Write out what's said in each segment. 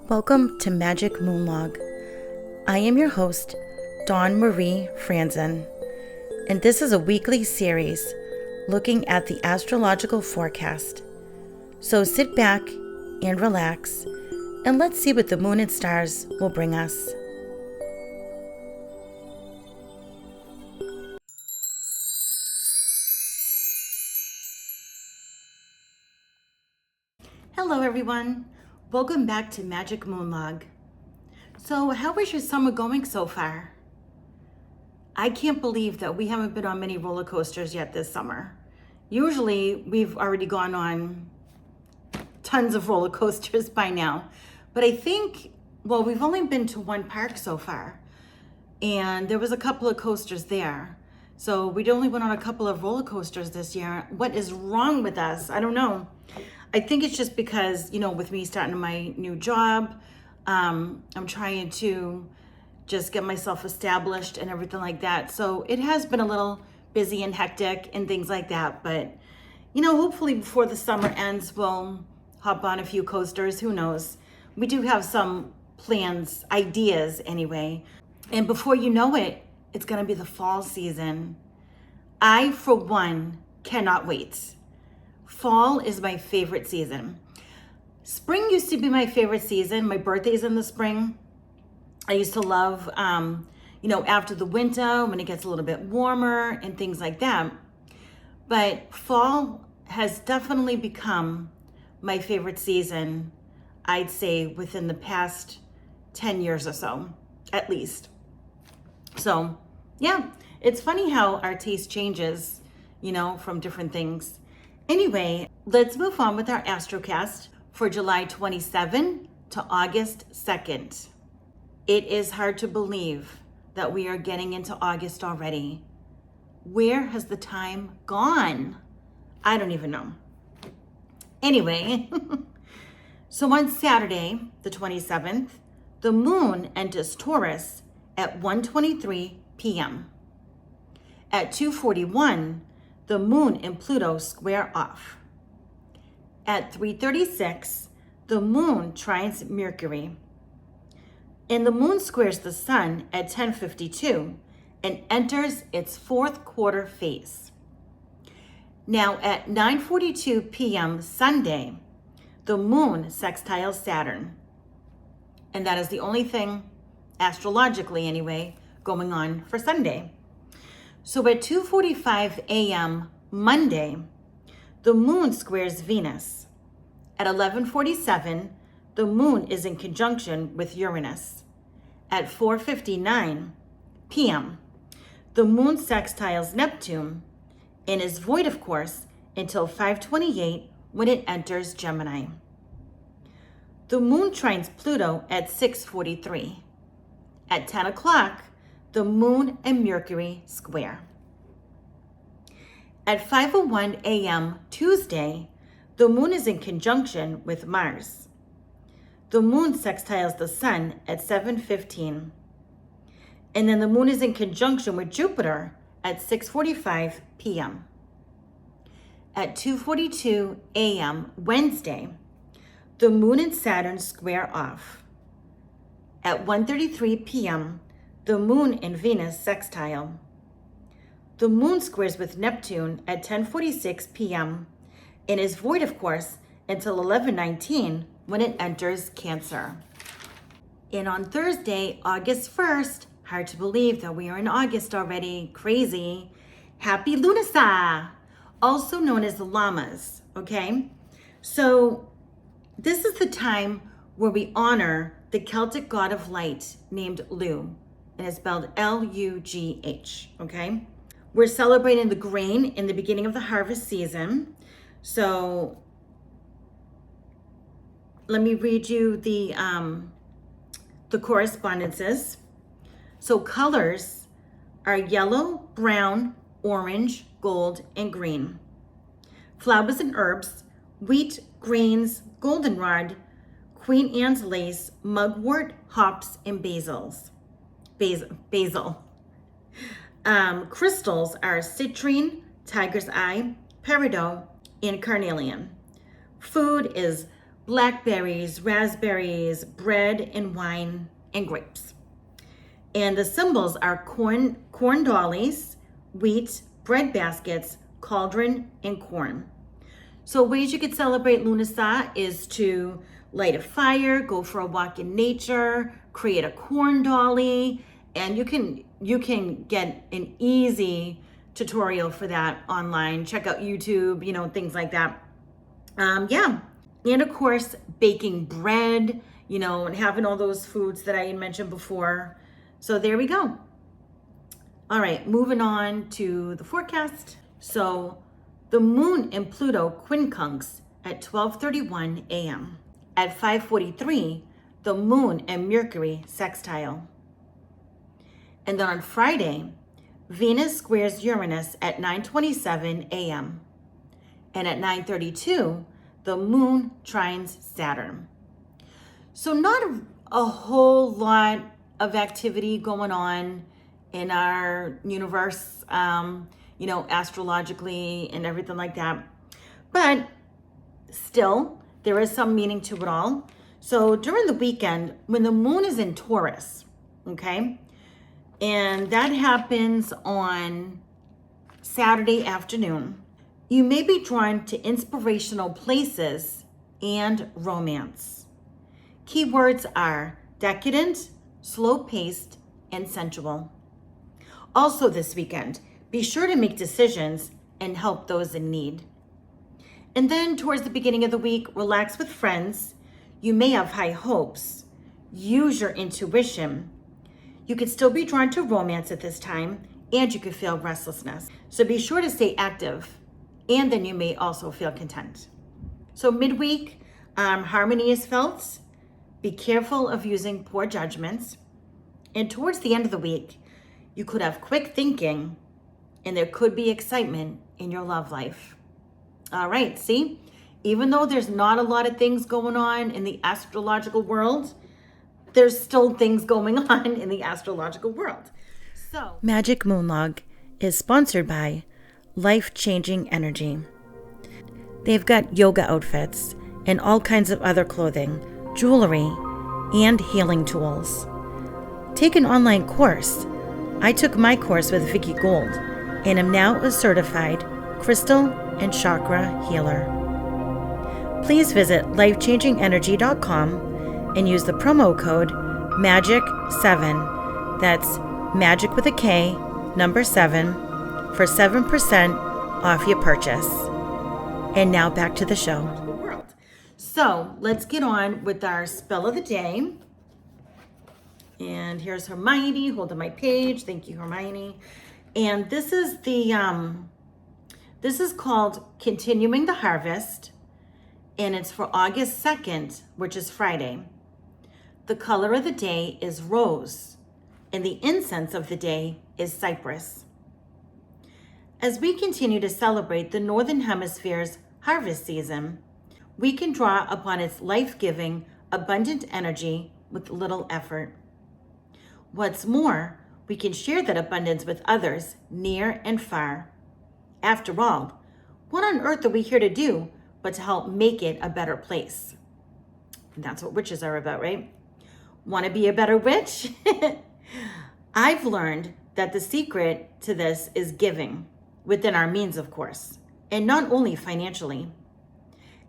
Welcome to Magic Moonlog. I am your host, Dawn Marie Franzen, and this is a weekly series looking at the astrological forecast. So sit back and relax, and let's see what the moon and stars will bring us. Hello everyone, welcome back to Magic Moonlog. So how is your summer going so far? I can't believe that we haven't been on many roller coasters yet this summer. Usually we've already gone on tons of roller coasters by now, but I think, we've only been to one park so far, and there was a couple of coasters there. So we only went on a couple of roller coasters this year. What is wrong with us? I don't know. I think it's just because, with me starting my new job, I'm trying to just get myself established and everything like that. So it has been a little busy and hectic and things like that. But, hopefully before the summer ends, we'll hop on a few coasters. Who knows? We do have some plans, ideas anyway. And before you know it, it's going to be the fall season. I, for one, cannot wait. Fall is my favorite season. Spring used to be my favorite season. My birthday's in the spring. I used to love, after the winter when it gets a little bit warmer and things like that. But fall has definitely become my favorite season, I'd say within the past 10 years or so, at least. So, yeah, it's funny how our taste changes, from different things. Anyway, let's move on with our Astrocast for July 27 to August 2nd. It is hard to believe that we are getting into August already. Where has the time gone? I don't even know. Anyway, so on Saturday, the 27th, the moon enters Taurus at 1:23 p.m. At 2:41, the moon and Pluto square off. At 3:36, the moon trines Mercury. And the moon squares the sun at 10:52 and enters its fourth quarter phase. Now at 9:42 p.m. Sunday, the moon sextiles Saturn. And that is the only thing, astrologically anyway, going on for Sunday. So at 2:45 a.m. Monday, the moon squares Venus. At 11:47, the moon is in conjunction with Uranus. At 4:59 p.m., the moon sextiles Neptune and is void, of course, until 5:28 when it enters Gemini. The moon trines Pluto at 6:43. At 10 o'clock, the moon and Mercury square. At 5:01 a.m. Tuesday, the moon is in conjunction with Mars. The moon sextiles the sun at 7:15. And then the moon is in conjunction with Jupiter at 6:45 p.m. At 2:42 a.m. Wednesday, the moon and Saturn square off. At 1:33 p.m., the moon and Venus sextile. The moon squares with Neptune at 10:46 p.m. and is void, of course, until 11:19 when it enters Cancer. And on Thursday, August 1st, hard to believe that we are in August already, crazy, happy Lughnassadh, also known as the Llamas, okay? So this is the time where we honor the Celtic god of light named Lugh, and it's spelled L-U-G-H, okay? We're celebrating the grain in the beginning of the harvest season. So let me read you the correspondences. So colors are yellow, brown, orange, gold, and green. Flowers and herbs, wheat, grains, goldenrod, Queen Anne's lace, mugwort, hops, and basil. Crystals are citrine, tiger's eye, peridot, and carnelian. Food is blackberries, raspberries, bread and wine, and grapes. And the symbols are corn dollies, wheat, bread baskets, cauldron, and corn. So ways you could celebrate Lughnassadh is to light a fire, go for a walk in nature, create a corn dolly, and you can get an easy tutorial for that online. Check out YouTube, things like that. Yeah. And of course, baking bread, and having all those foods that I had mentioned before. So there we go. All right, moving on to the forecast. So the moon and Pluto quincunx at 12:31 a.m. At 5:43, the moon and Mercury sextile. And then on Friday, Venus squares Uranus at 9:27 a.m. And at 9:32, the moon trines Saturn. So not a whole lot of activity going on in our universe, astrologically and everything like that. But still, there is some meaning to it all. So during the weekend, when the moon is in Taurus, okay, and that happens on Saturday afternoon, you may be drawn to inspirational places and romance. Keywords are decadent, slow-paced, and sensual. Also this weekend, be sure to make decisions and help those in need. And then towards the beginning of the week, relax with friends. You may have high hopes. Use your intuition. You could still be drawn to romance at this time, and you could feel restlessness. So be sure to stay active, and then you may also feel content. So midweek, harmony is felt. Be careful of using poor judgments. And towards the end of the week, you could have quick thinking, and there could be excitement in your love life. All right, see? Even though there's not a lot of things going on in the astrological world, there's still things going on in the astrological world. So, Magick Moonlog is sponsored by Life Changing Energy. They've got yoga outfits and all kinds of other clothing, jewelry, and healing tools. Take an online course. I took my course with Vicky Gold and am now a certified crystal and chakra healer. Please visit lifechangingenergy.com and use the promo code MAGICK7. That's Magick with a K, number 7, for 7% off your purchase. And now back to the show. So let's get on with our spell of the day. And here's Hermione holding my page. Thank you, Hermione. And this is this is called Continuing the Harvest. And it's for August 2nd, which is Friday. The color of the day is rose, and the incense of the day is cypress. As we continue to celebrate the Northern Hemisphere's harvest season, we can draw upon its life-giving, abundant energy with little effort. What's more, we can share that abundance with others near and far. After all, what on earth are we here to do but to help make it a better place? And that's what witches are about, right? Want to be a better witch? I've learned that the secret to this is giving, within our means, of course, and not only financially.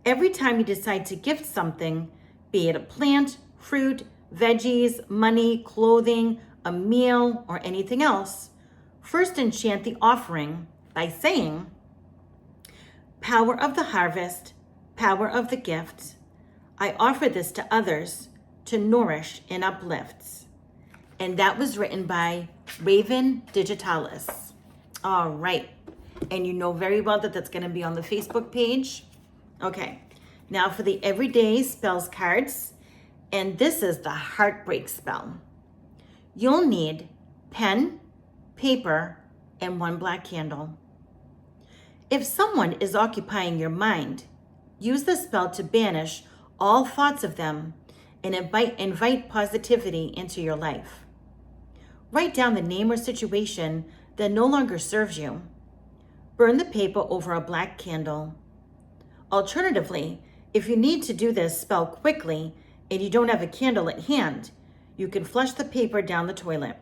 Every time you decide to gift something, be it a plant, fruit, veggies, money, clothing, a meal, or anything else, first enchant the offering by saying, "Power of the harvest, power of the gift, I offer this to others to nourish and uplift." And that was written by Raven Digitalis. All right. And you know very well that that's going to be on the Facebook page. Okay. Now for the everyday spells cards. And this is the heartbreak spell. You'll need pen, paper, and one black candle. If someone is occupying your mind, use the spell to banish all thoughts of them and invite positivity into your life. Write down the name or situation that no longer serves you. Burn the paper over a black candle. Alternatively, If you need to do this spell quickly and you don't have a candle at hand, you can flush the paper down the toilet.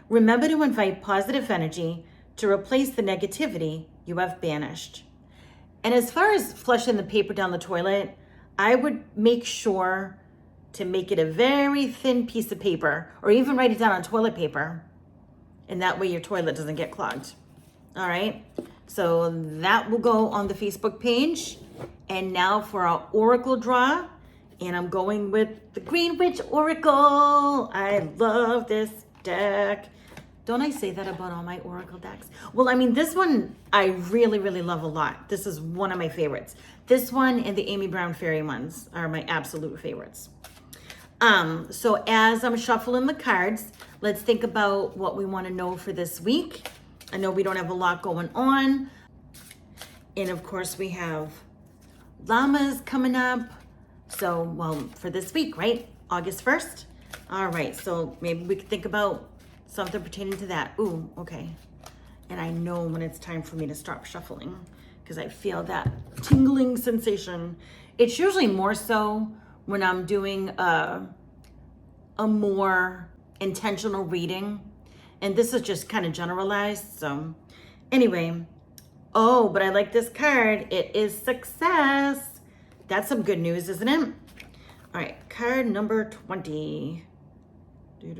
Remember to invite positive energy to replace the negativity you have banished. And as far as flushing the paper down the toilet, I would make sure to make it a very thin piece of paper, or even write it down on toilet paper. And that way your toilet doesn't get clogged. All right, so that will go on the Facebook page. And now for our Oracle draw. And I'm going with the Green Witch Oracle. I love this deck. Don't I say that about all my Oracle decks? Well, I mean, this one I really, really love a lot. This is one of my favorites. This one and the Amy Brown Fairy ones are my absolute favorites. So as I'm shuffling the cards, let's think about what we want to know for this week. I know we don't have a lot going on. And of course we have llamas coming up. So, well, for this week, right? August 1st. All right, so maybe we could think about something pertaining to that. Ooh, okay. And I know when it's time for me to stop shuffling because I feel that tingling sensation. It's usually more so when I'm doing a more intentional reading. And this is just kind of generalized. So anyway, oh, but I like this card. It is success. That's some good news, isn't it? All right, card number 20. All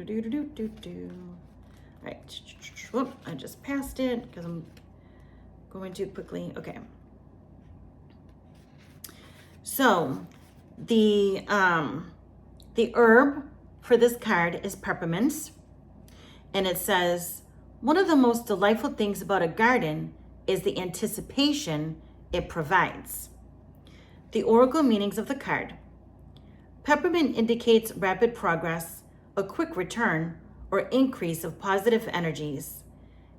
right, whoop, I just passed it because I'm going too quickly. Okay. So the herb for this card is peppermint. And it says, one of the most delightful things about a garden is the anticipation it provides. The oracle meanings of the card. Peppermint indicates rapid progress, a quick return, or increase of positive energies.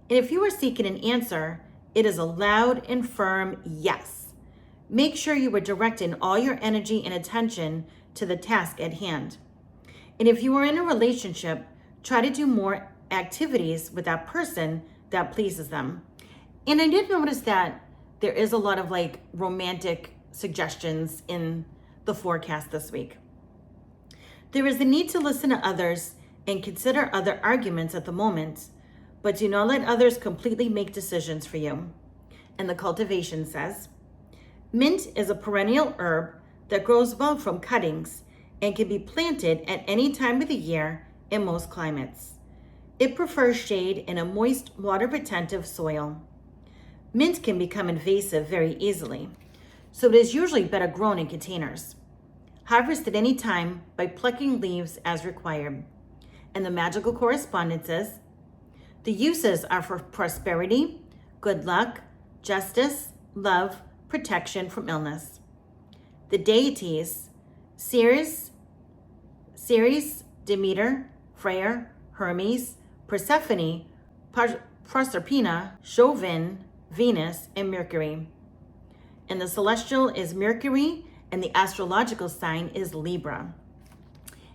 And if you are seeking an answer, it is a loud and firm yes. Make sure you are directing all your energy and attention to the task at hand. And if you are in a relationship, try to do more activities with that person that pleases them. And I did notice that there is a lot of like romantic suggestions in the forecast this week. There is the need to listen to others and consider other arguments at the moment, but do not let others completely make decisions for you. And the cultivation says, mint is a perennial herb that grows well from cuttings and can be planted at any time of the year in most climates. It prefers shade in a moist, water-retentive soil. Mint can become invasive very easily, so it is usually better grown in containers. Harvest at any time by plucking leaves as required. And the magical correspondence says, the uses are for prosperity, good luck, justice, love, protection from illness. The deities, Ceres, Demeter, Freya, Hermes, Persephone, Proserpina, Chauvin, Venus, and Mercury. And the celestial is Mercury, and the astrological sign is Libra.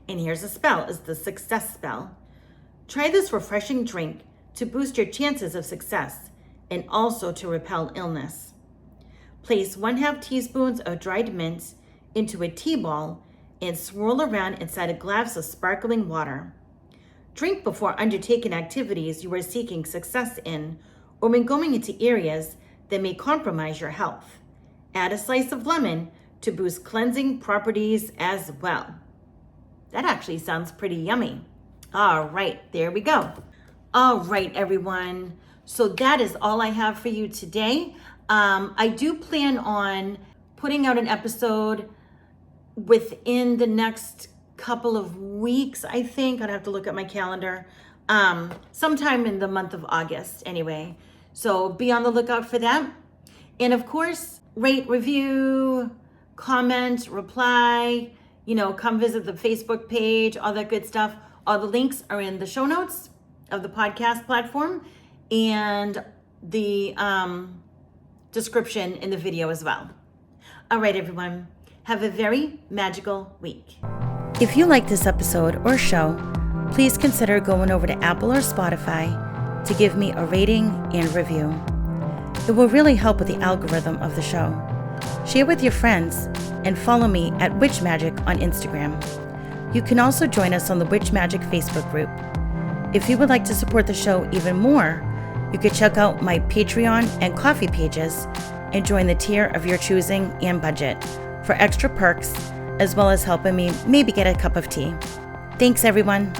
And here's a spell, it's the success spell. Try this refreshing drink to boost your chances of success and also to repel illness. Place 1/2 teaspoons of dried mint into a tea ball and swirl around inside a glass of sparkling water. Drink before undertaking activities you are seeking success in or when going into areas that may compromise your health. Add a slice of lemon to boost cleansing properties as well. That actually sounds pretty yummy. All right, there we go. All right, everyone. So that is all I have for you today. I do plan on putting out an episode within the next couple of weeks, I think. I'd have to look at my calendar. Sometime in the month of August anyway. So be on the lookout for that. And of course, rate, review, comment, reply, come visit the Facebook page, all that good stuff. All the links are in the show notes of the podcast platform and the description in the video as well. All right, everyone. Have a very magical week. If you like this episode or show, please consider going over to Apple or Spotify to give me a rating and review. It will really help with the algorithm of the show. share with your friends, and follow me at Witch Magic on Instagram. You can also join us on the Witch Magic Facebook group. If you would like to support the show even more, you could check out my Patreon and Ko-fi pages and join the tier of your choosing and budget for extra perks, as well as helping me maybe get a cup of tea. Thanks, everyone.